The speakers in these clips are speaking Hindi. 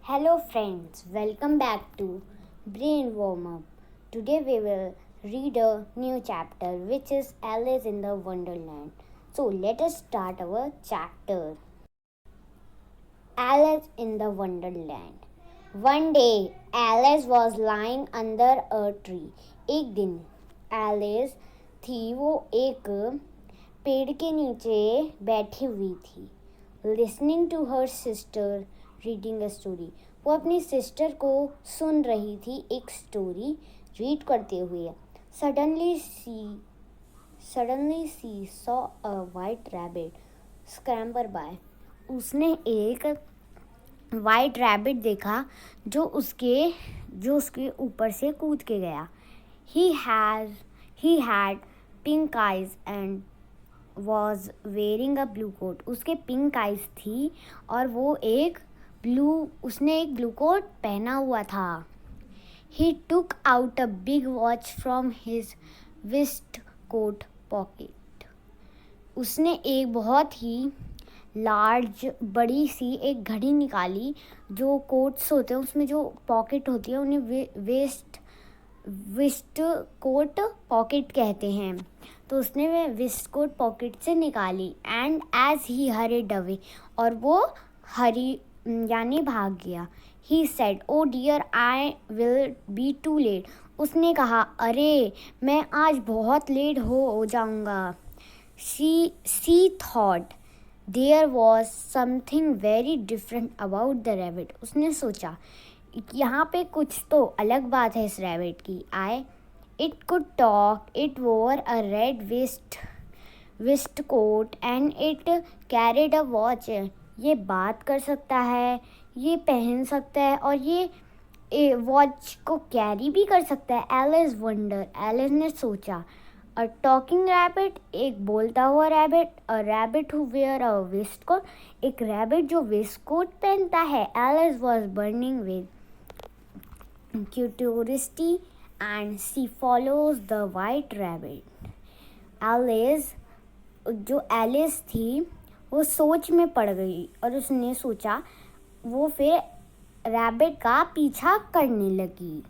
Hello friends, welcome back to Brain Warm Up. Today we will read a new chapter which is Alice in the Wonderland. So let us start our chapter. Alice in the Wonderland. One day Alice was lying under a tree. एक दिन Alice थी वो एक पेड़ के नीचे बैठी हुई थी. Listening to her sister reading a story. वो अपनी सिस्टर को सुन रही थी एक स्टोरी रीड करते हुए. Suddenly she saw a white rabbit scrambler by. उसने एक वाइट रैबिट देखा जो उसके ऊपर से कूद के गया. He had pink eyes and was wearing a blue coat. उसके पिंक आइज थी और उसने एक ब्लू कोट पहना हुआ था. He took out a big watch from his waistcoat pocket. उसने एक बहुत ही बड़ी सी एक घड़ी निकाली. जो कोट्स होते हैं उसमें जो पॉकेट होती है उन्हें वेस्ट कोट पॉकेट कहते हैं. तो उसने वे वेस्ट कोट पॉकेट से निकाली. And as he hurried away, और वो यानी भाग गया. He said, oh dear, I will be too late. उसने कहा, अरे मैं आज बहुत लेट हो जाऊंगा. She thought there was something very different about the rabbit. उसने सोचा यहाँ पे कुछ तो अलग बात है इस रैबिट की. It could talk, it wore a red waistcoat and it carried a watch. ये बात कर सकता है, ये पहन सकता है और ये वॉच को कैरी भी कर सकता है. एलिस वंडर, एलिस ने सोचा. अ टॉकिंग रैबिट, एक बोलता हुआ rabbit. A rabbit who wear a waistcoat, एक रैबिट जो वेस्ट कोट पहनता है. Alice was burning with curiosity and she follows the white rabbit. Alice थी वो सोच में पड़ गई और उसने सोचा. वो फिर रैबिट का पीछा करने लगी.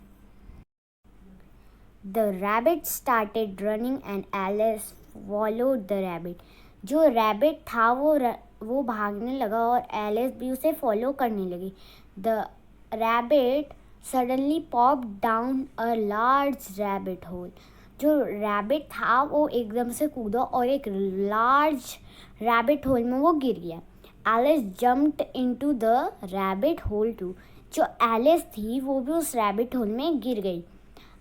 The rabbit started running and Alice followed the rabbit. जो रैबिट था वो भागने लगा और एलिस भी उसे फॉलो करने लगी. The rabbit suddenly pop down a large rabbit hole. जो रैबिट था वो एकदम से कूदा और एक लार्ज रैबिट होल में वो गिर गया. Alice jumped into the rabbit hole too. जो एलिस थी वो भी उस रैबिट होल में गिर गई.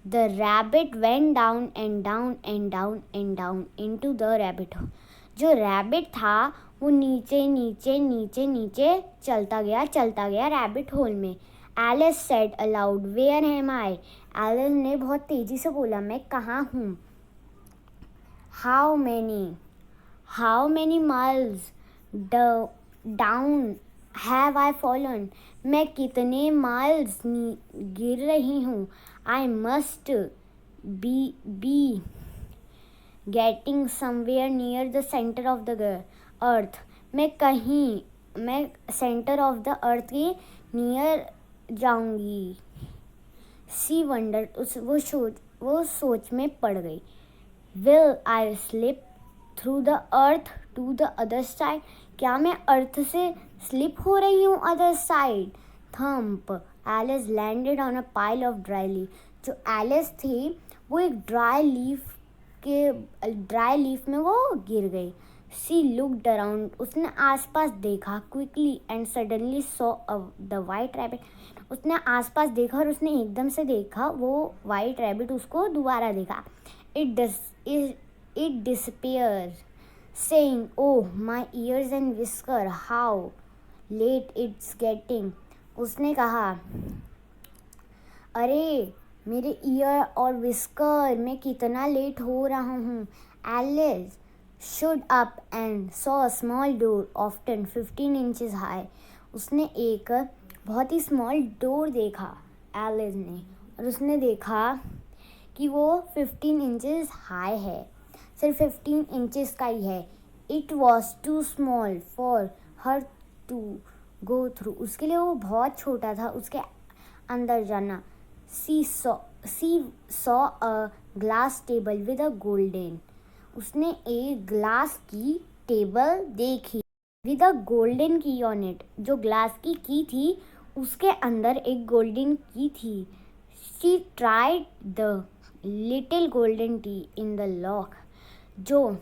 The rabbit went down and down and down and down into the rabbit hole. जो रैबिट था वो नीचे नीचे नीचे नीचे चलता गया रैबिट होल में. Alice said aloud, where am I. Alice ने बहुत तेजी से बोला, मैं कहाँ हूँ. How many miles down have I fallen. मैं कितने माइल्स गिर रही हूँ. I must be getting somewhere near the centre of the earth. मैं सेंटर ऑफ द अर्थ के नियर जाऊंगी. सी वंडर, वो सोच में पड़ गई. Will I slip through the earth to the other side. क्या मैं अर्थ से स्लिप हो रही हूँ other side. Thump, Alice landed on a pile of dry leaf. जो एलिस थी वो एक ड्राई लीफ में वो गिर गई. सी लुक्ड अराउंड, उसने आसपास देखा. Quickly and suddenly saw the white rabbit. उसने आसपास देखा और उसने एकदम से देखा वो वाइट रैबिट उसको दोबारा देखा. It disappears, saying, oh, my ears and whisker, how late it's getting. उसने कहा, अरे मेरे ईयर और विस्कर, मैं कितना लेट हो रहा हूँ. Alice stood up and saw a small door often 15 inches high. उसने एक बहुत ही स्मॉल डोर देखा एलिस ने, और उसने देखा कि वो 15 इंचेस हाई है. सिर्फ 15 इंचेस का ही है. It was too small for her to go through, उसके लिए वो बहुत छोटा था उसके अंदर जाना. She saw a glass table with a golden, उसने एक ग्लास की टेबल देखी with a golden key on it, जो ग्लास की थी उसके अंदर एक गोल्डन की थी. She tried the little golden key in the lock, जो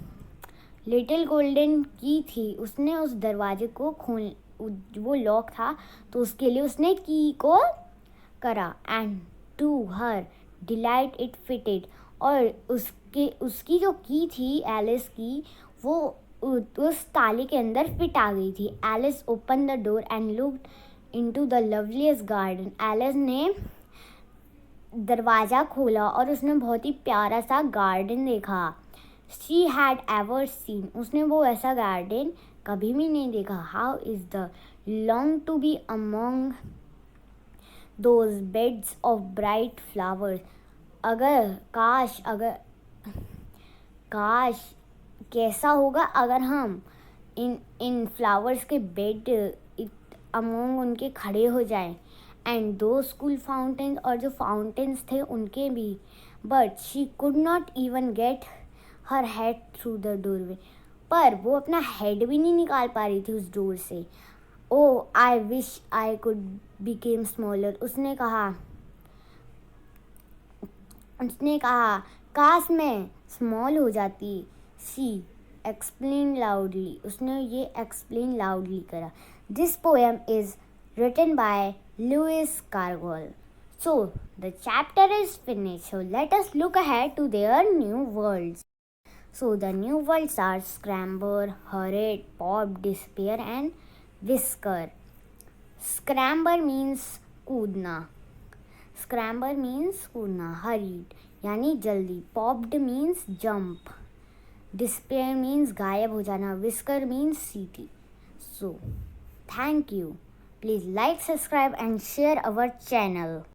लिटिल गोल्डन की थी उसने उस दरवाजे को खोल, वो लॉक था तो उसके लिए उसने की को करा. And to her delight it fitted, और उसकी जो की थी एलिस की, वो उस ताले के अंदर फिट आ गई थी. Alice open the door and looked into the loveliest garden, Alice ने दरवाज़ा खोला और उसने बहुत ही प्यारा सा गार्डन देखा. शी हैड एवर सीन, उसने वो ऐसा गार्डन कभी भी नहीं देखा. How is the long to be among those beds of bright flowers, काश कैसा होगा अगर हम इन फ्लावर्स के बेड अमोंग उनके खड़े हो जाएं. एंड दो स्कूल फाउंटेन्स, और जो फाउंटेन्स थे उनके भी. But she could not even get her head through the doorway, पर वो अपना हेड भी नहीं निकाल पा रही थी उस डोर से. Oh I wish I could became smaller, उसने कहा काश मैं स्मॉल हो जाती. शी एक्सप्लेन लाउडली, उसने ये एक्सप्लेन लाउडली करा. This poem is written by Lewis Carroll. So, the chapter is finished. So, let us look ahead to their new worlds. So, the new worlds are Scramble, Hurried, Pop, Despair, and Whisker. Scramble means कूदना. Scramble means कूदना. Hurried यानी जल्दी. Popped means jump. Despair means गायब हो जाना. Whisker means सीटी. So, thank you. Please like, subscribe and share our channel.